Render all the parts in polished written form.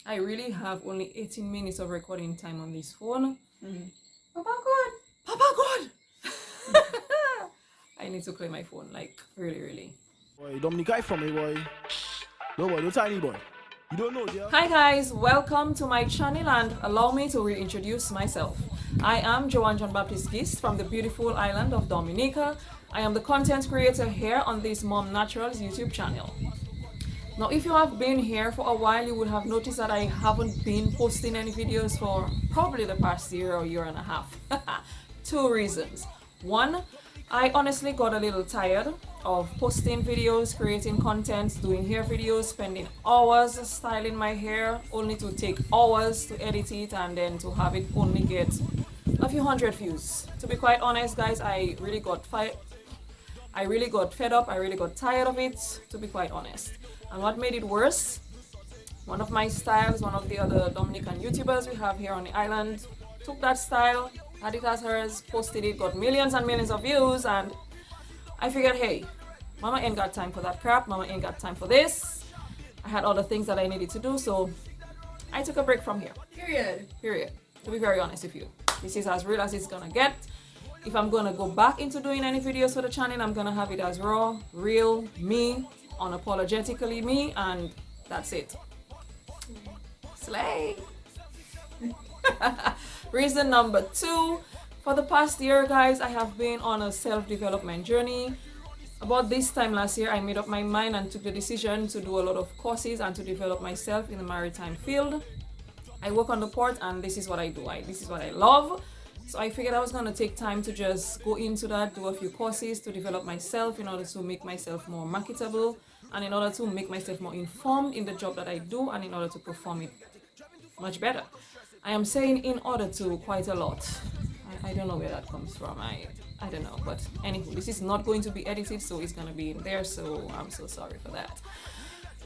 I really have only 18 minutes of recording time on this phone. Papa God. Papa God! I need to clear my phone, like really. Boy, Dominic, I from me, boy. No boy, no tiny boy. You don't know, dear. Hi guys, welcome to my channel and allow me to reintroduce myself. I am Joanne John Baptist Gist from the beautiful island of Dominica. I am the content creator here on this MumNatural's YouTube channel. Now, if you have been here for a while, you would have noticed that I haven't been posting any videos for probably the past year or year and a half. Two reasons. One, I honestly got a little tired of posting videos, creating content, doing hair videos, spending hours styling my hair, only to take hours to edit it and then to have it only get a few hundred views. To be quite honest, guys, I really got fed up, I really got tired of it, to be quite honest. And what made it worse, one of my styles, one of the other Dominican YouTubers we have here on the island, took that style, had it as hers, posted it, got millions and millions of views, and I figured, hey, mama ain't got time for that crap, mama ain't got time for this. I had other things that I needed to do, so I took a break from here. Period. To be very honest with you. This is as real as it's gonna get. If I'm gonna go back into doing any videos for the channel, I'm gonna have it as raw, real, me, unapologetically me, and that's it. Slay. Reason number two, for the past year, guys, I have been on a self-development journey. About this time last year, I made up my mind and took the decision to do a lot of courses and to develop myself in the maritime field. I work on the port and this is what I do. This is what I love. So I figured I was going to take time to just go into that, do a few courses to develop myself in order to make myself more marketable and in order to make myself more informed in the job that I do and in order to perform it much better. I am saying in order to quite a lot. I don't know where that comes from. I don't know. But anywho, this is not going to be edited, so it's going to be in there. So I'm so sorry for that.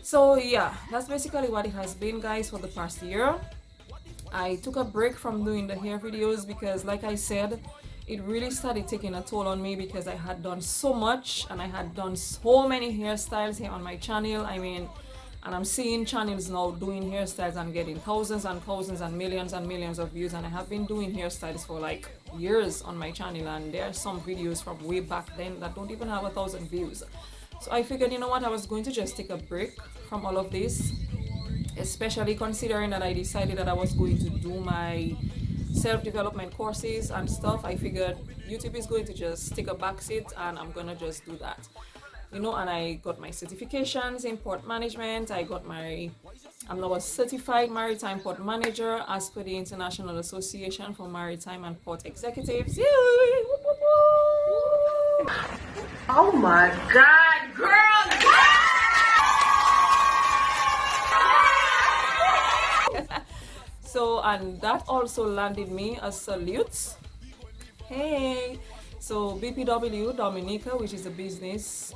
So yeah, that's basically what it has been, guys, for the past year. I took a break from doing the hair videos because, like I said, it really started taking a toll on me because I had done so much and I had done so many hairstyles here on my channel. I mean, and I'm seeing channels now doing hairstyles and getting thousands and thousands and millions of views, and I have been doing hairstyles for like years on my channel, and there are some videos from way back then that don't even have 1,000 views. So I figured, you know what, I was going to just take a break from all of this, especially considering that I decided that I was going to do my self-development courses and stuff. I figured YouTube is going to just take a backseat and I'm gonna just do that, you know. And I got my certifications in port management. I'm now a certified maritime port manager as per the International Association for Maritime and Port Executives. Yay! Oh my God, girl! So, and that also landed me a salute. Hey! So BPW Dominica, which is a business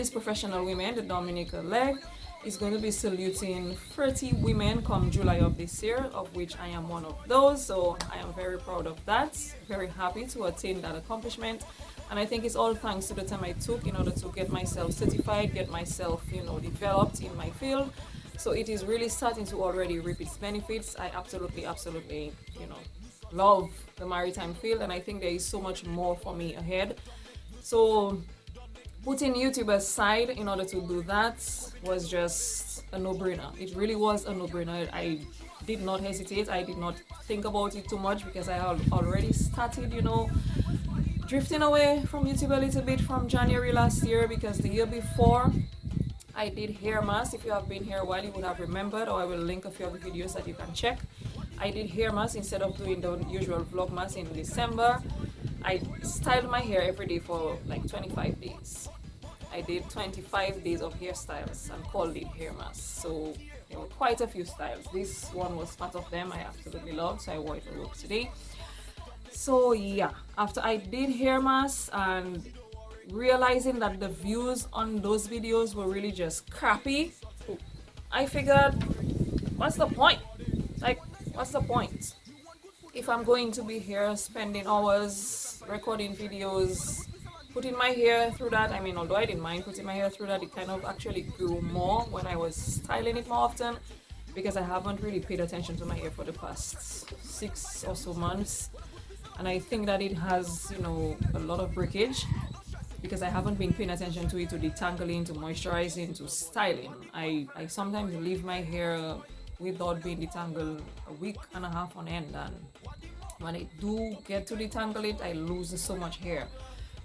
professional women, the Dominica leg, is going to be saluting 30 women come July of this year, of which I am one of those. So I am very proud of that, very happy to attain that accomplishment. And I think it's all thanks to the time I took in order to get myself certified, get myself, you know, developed in my field. So it is really starting to already reap its benefits. I absolutely, you know, love the maritime field, and I think there is so much more for me ahead. So putting YouTube aside in order to do that was just a no-brainer. It really was a no-brainer. I did not hesitate. I did not think about it too much because I had already started, you know, drifting away from YouTube a little bit from January last year, because the year before I did hair masks. If you have been here a while, you would have remembered, or I will link a few of the videos that you can check. I did hair masks instead of doing the usual vlog mask in December. I styled my hair every day for like 25 days. I did 25 days of hairstyles and called it hair masks. So there were quite a few styles. This one was part of them. I absolutely loved, so I wore it for work today. So yeah, after I did hair masks and realizing that the views on those videos were really just crappy, I figured, what's the point? Like, what's the point? If I'm going to be here spending hours recording videos, putting my hair through that, I mean, although I didn't mind putting my hair through that, it kind of actually grew more when I was styling it more often, because I haven't really paid attention to my hair for the past 6 or so months, and I think that it has, you know, a lot of breakage because I haven't been paying attention to it, to detangling, to moisturizing, to styling. I sometimes leave my hair without being detangled a week and a half on end, and when I do get to detangle it, I lose so much hair.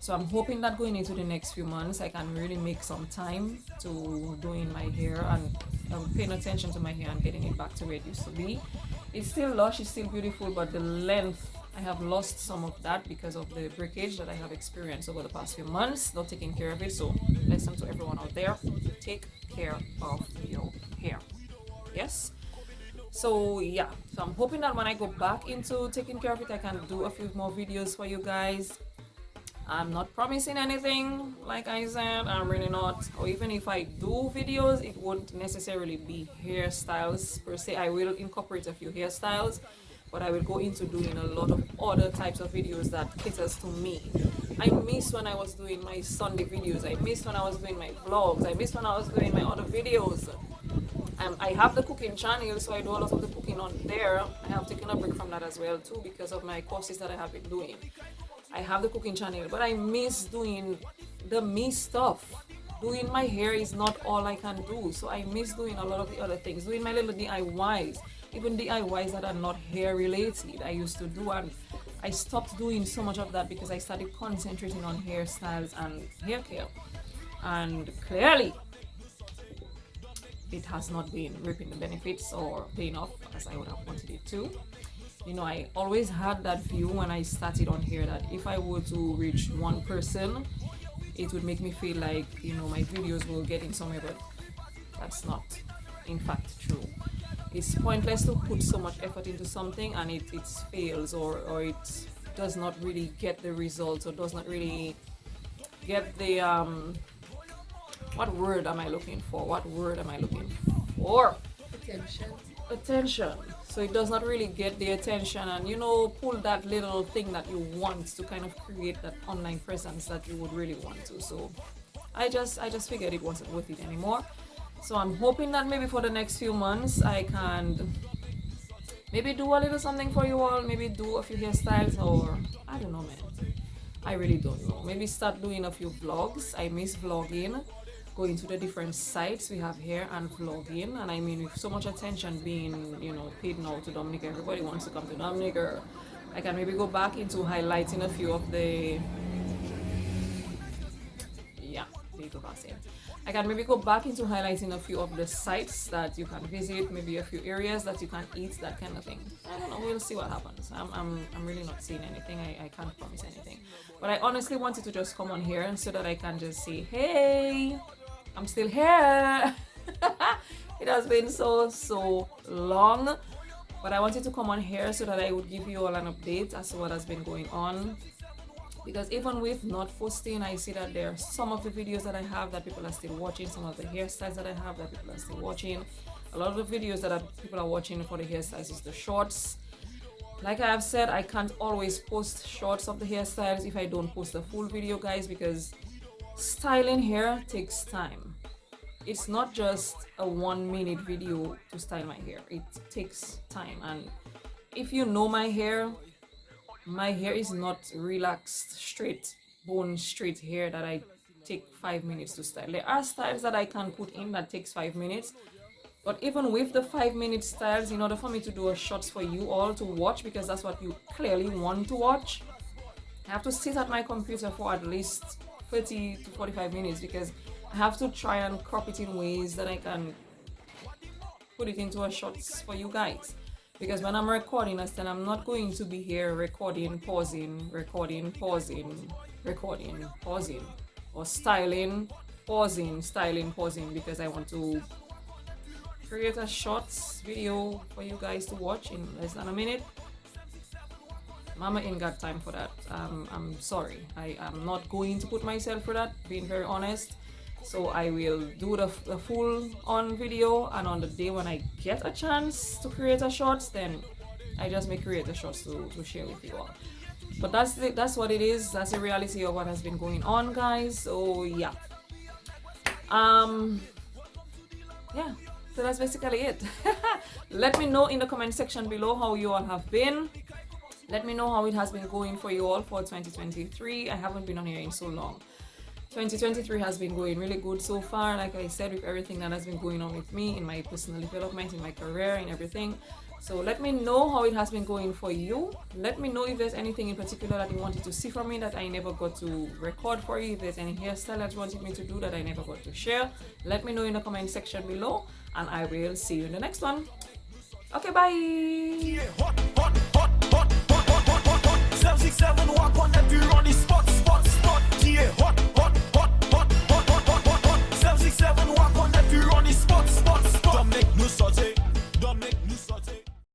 So I'm hoping that going into the next few months, I can really make some time to doing my hair and paying attention to my hair and getting it back to where it used to be. It's still lush, it's still beautiful, but the length, I have lost some of that because of the breakage that I have experienced over the past few months, not taking care of it. So lesson to everyone out there, take care of your hair. Yes? So yeah, so I'm hoping that when I go back into taking care of it, I can do a few more videos for you guys. I'm not promising anything, like I said, I'm really not. Or even if I do videos, it won't necessarily be hairstyles per se. I will incorporate a few hairstyles, but I will go into doing a lot of other types of videos that caters to me. I miss when I was doing my Sunday videos. I miss when I was doing my vlogs. I miss when I was doing my other videos. I have the cooking channel, so I do a lot of the cooking on there. I have taken a break from that as well too because of my courses that I have been doing. I have the cooking channel, but I miss doing the me stuff. Doing my hair is not all I can do, so I miss doing a lot of the other things. Doing my little DIYs, even DIYs that are not hair related, I used to do, and I stopped doing so much of that because I started concentrating on hairstyles and hair care. And clearly, it has not been reaping the benefits or paying off as I would have wanted it to. You know, I always had that view when I started on here that if I were to reach one person, it would make me feel like, you know, my videos will get in somewhere, but that's not in fact true. It's pointless to put so much effort into something and it fails, or it does not really get the results, or does not really get the what word am I looking for? Attention. So it does not really get the attention and, you know, pull that little thing that you want to kind of create that online presence that you would really want to. So I just figured it wasn't worth it anymore. So I'm hoping that maybe for the next few months I can maybe do a little something for you all, maybe do a few hairstyles, or I don't know, man. I really don't know. Maybe start doing a few vlogs. I miss vlogging. Going to the different sites we have here and vlogging, and I mean, with so much attention being, you know, paid now to Dominica, everybody wants to come to Dominica. I can maybe go back into highlighting a few of the I can maybe go back into highlighting a few of the sites that you can visit, maybe a few areas that you can eat, that kind of thing. I don't know, we'll see what happens. I'm really not seeing anything. I can't promise anything, but I honestly wanted to just come on here and so that I can just say, hey, I'm still here. It has been so long, but I wanted to come on here so that I would give you all an update as to what has been going on. Because even with not posting, I see that there are some of the videos that I have that people are still watching, some of the hairstyles that I have that people are still watching. A lot of the videos that people are watching for the hairstyles is the shorts. Like I have said, I can't always post shorts of the hairstyles if I don't post a full video, guys, because styling hair takes time. It's not just a 1-minute video to style my hair. It takes time, and if you know my hair is not relaxed, straight, bone straight hair that I take 5 minutes to style. There are styles that I can put in that takes 5 minutes, but even with the 5-minute styles, in order for me to do a shots for you all to watch, because that's what you clearly want to watch, I have to sit at my computer for at least 30 to 45 minutes because I have to try and crop it in ways that I can put it into a shots for you guys. Because when I'm recording, I said I'm not going to be here recording, pausing, or styling, pausing, because I want to create a shorts video for you guys to watch in less than a minute. Mama ain't got time for that. I'm sorry. I am not going to put myself through that, being very honest. So I will do the full on video, and on the day when I get a chance to create a shorts, then I just may create a shorts to share with you all. But that's what it is. That's the reality of what has been going on, guys. So yeah. Yeah. So that's basically it. Let me know in the comment section below how you all have been. Let me know how it has been going for you all for 2023. I haven't been on here in so long. 2023 has been going really good so far, like I said, with everything that has been going on with me in my personal development, in my career, and everything. So let me know how it has been going for you. Let me know if there's anything in particular that you wanted to see from me that I never got to record for you. If there's any hairstyle that you wanted me to do that I never got to share, let me know in the comment section below, and I will see you in the next one. Okay, bye.